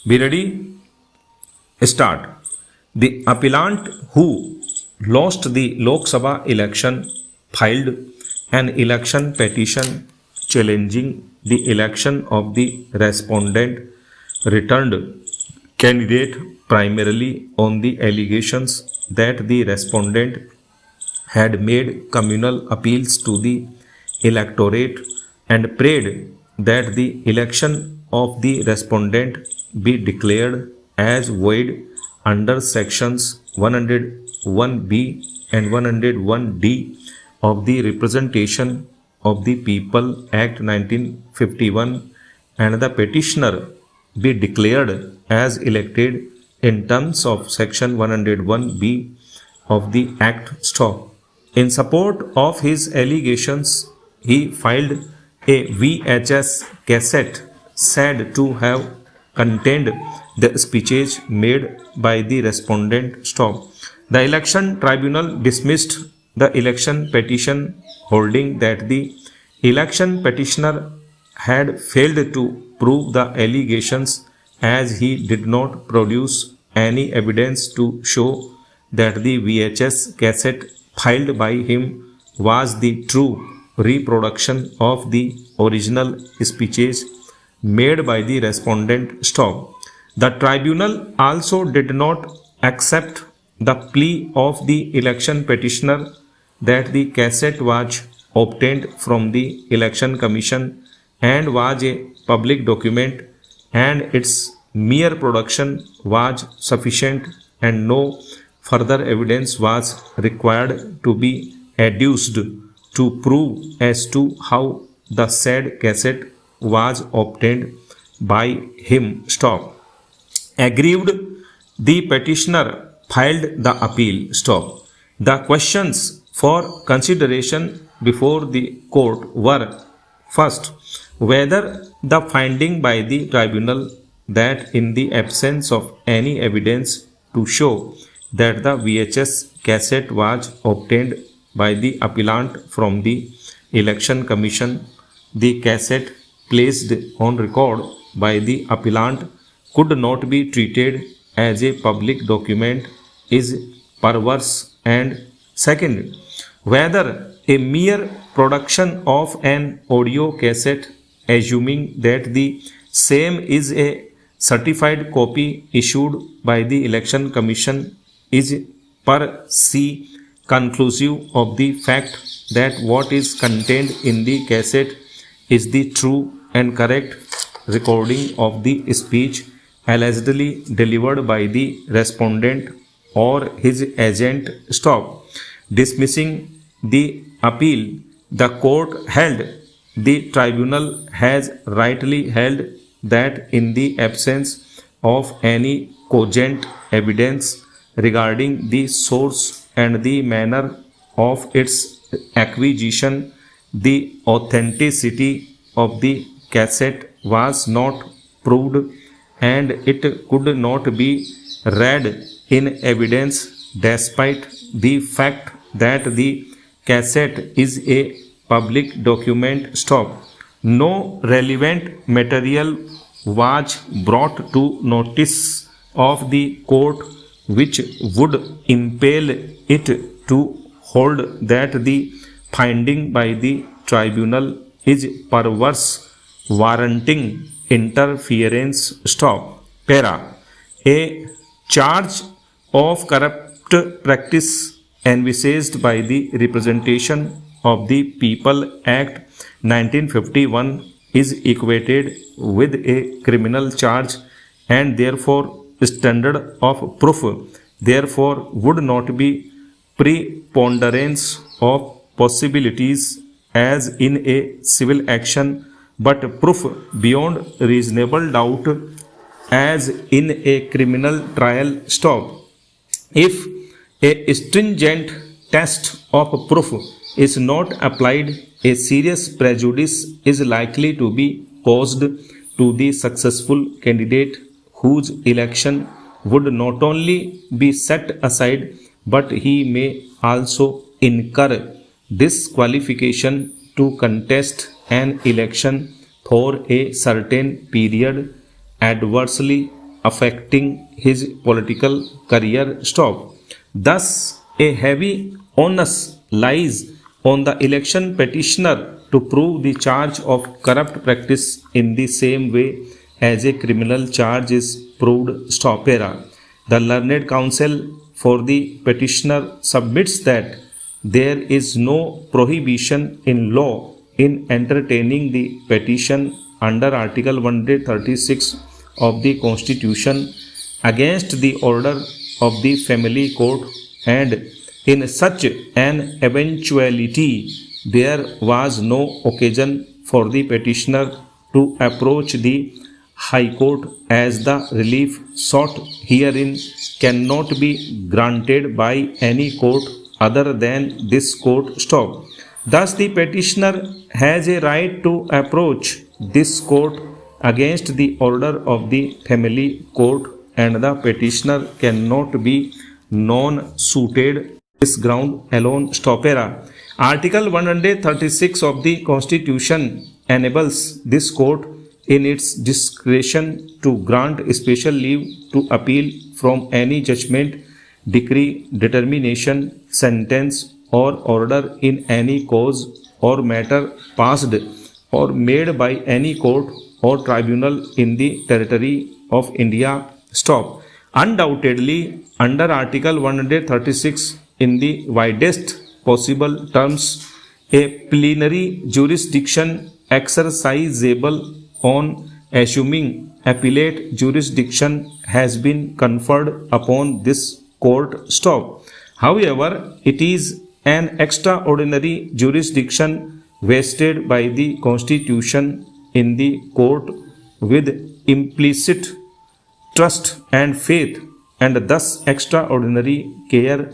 Be ready? Start. The appellant who lost the Lok Sabha election filed an election petition challenging the election of the respondent returned candidate primarily on the allegations that the respondent had made communal appeals to the electorate and prayed that the election of the respondent be declared as void under sections 101B and 101D of the Representation of the People Act 1951, and the petitioner be declared as elected in terms of section 101B of the Act. Stop. In support of his allegations, he filed a VHS cassette said to have contained the speeches made by the respondent. Stop. The election tribunal dismissed the election petition, holding that the election petitioner had failed to prove the allegations as he did not produce any evidence to show that the VHS cassette filed by him was the true reproduction of the original speeches made by the respondent. Stop. The tribunal also did not accept the plea of the election petitioner that the cassette was obtained from the Election Commission and was a public document, and its mere production was sufficient and no further evidence was required to be adduced to prove as to how the said cassette was obtained by him. Stop. Aggrieved, the petitioner filed the appeal. Stop. The questions for consideration before the court were: first, whether the finding by the tribunal that in the absence of any evidence to show that the VHS cassette was obtained by the appellant from the Election Commission, the cassette placed on record by the appellant could not be treated as a public document, is perverse, and second, whether a mere production of an audio cassette, assuming that the same is a certified copy issued by the Election Commission, is per se conclusive of the fact that what is contained in the cassette is the true and correct recording of the speech allegedly delivered by the respondent or his agent. Stop. Dismissing the appeal, the court held the tribunal has rightly held that in the absence of any cogent evidence regarding the source and the manner of its acquisition, the authenticity of the cassette was not proved, and it could not be read in evidence despite the fact that the cassette is a public document. Stop. No relevant material was brought to notice of the court which would impel it to hold that the finding by the tribunal is perverse, warranting interference. Stop. Para. A charge of corrupt practice envisaged by the Representation of the People Act 1951 is equated with a criminal charge, and therefore standard of proof therefore would not be preponderance of possibilities as in a civil action, but proof beyond reasonable doubt as in a criminal trial. Stop. If a stringent test of proof is not applied, a serious prejudice is likely to be caused to the successful candidate, whose election would not only be set aside, but he may also incur disqualification to contest an election for a certain period, adversely affecting his political career. Stop. Thus, a heavy onus lies on the election petitioner to prove the charge of corrupt practice in the same way as a criminal charge is proved. Stop. Era. The learned counsel for the petitioner submits that there is no prohibition in law in entertaining the petition under Article 136 of the Constitution against the order of the family court, and in such an eventuality there was no occasion for the petitioner to approach the High Court, as the relief sought herein cannot be granted by any court other than this court. Stop. Thus, the petitioner has a right to approach this court against the order of the family court, and the petitioner cannot be non-suited this ground alone. Stop. Era. Article 136 of the Constitution enables this court in its discretion to grant special leave to appeal from any judgment, decree, determination, sentence, or order in any cause or matter passed or made by any court or tribunal in the territory of India. Stop. Undoubtedly, under Article 136, in the widest possible terms, a plenary jurisdiction exercisable on assuming appellate jurisdiction has been conferred upon this court. Stop. However, it is an extraordinary jurisdiction vested by the Constitution in the court with implicit trust and faith, and thus extraordinary care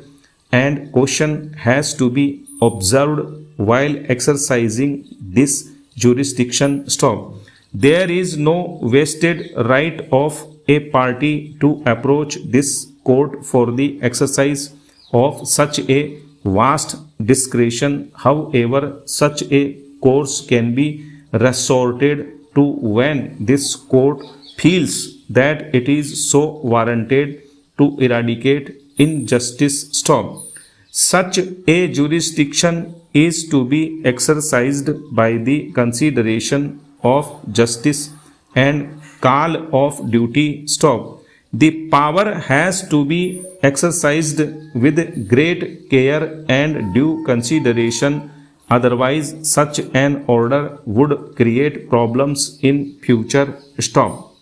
and caution has to be observed while exercising this jurisdiction. Stop. There is no vested right of a party to approach this court for the exercise of such a vast discretion. However, such a course can be resorted to when this court feels that it is so warranted to eradicate injustice. Stop. Such a jurisdiction is to be exercised by the consideration of justice and call of duty. Stop. The power has to be exercised with great care and due consideration, otherwise such an order would create problems in future. Stop.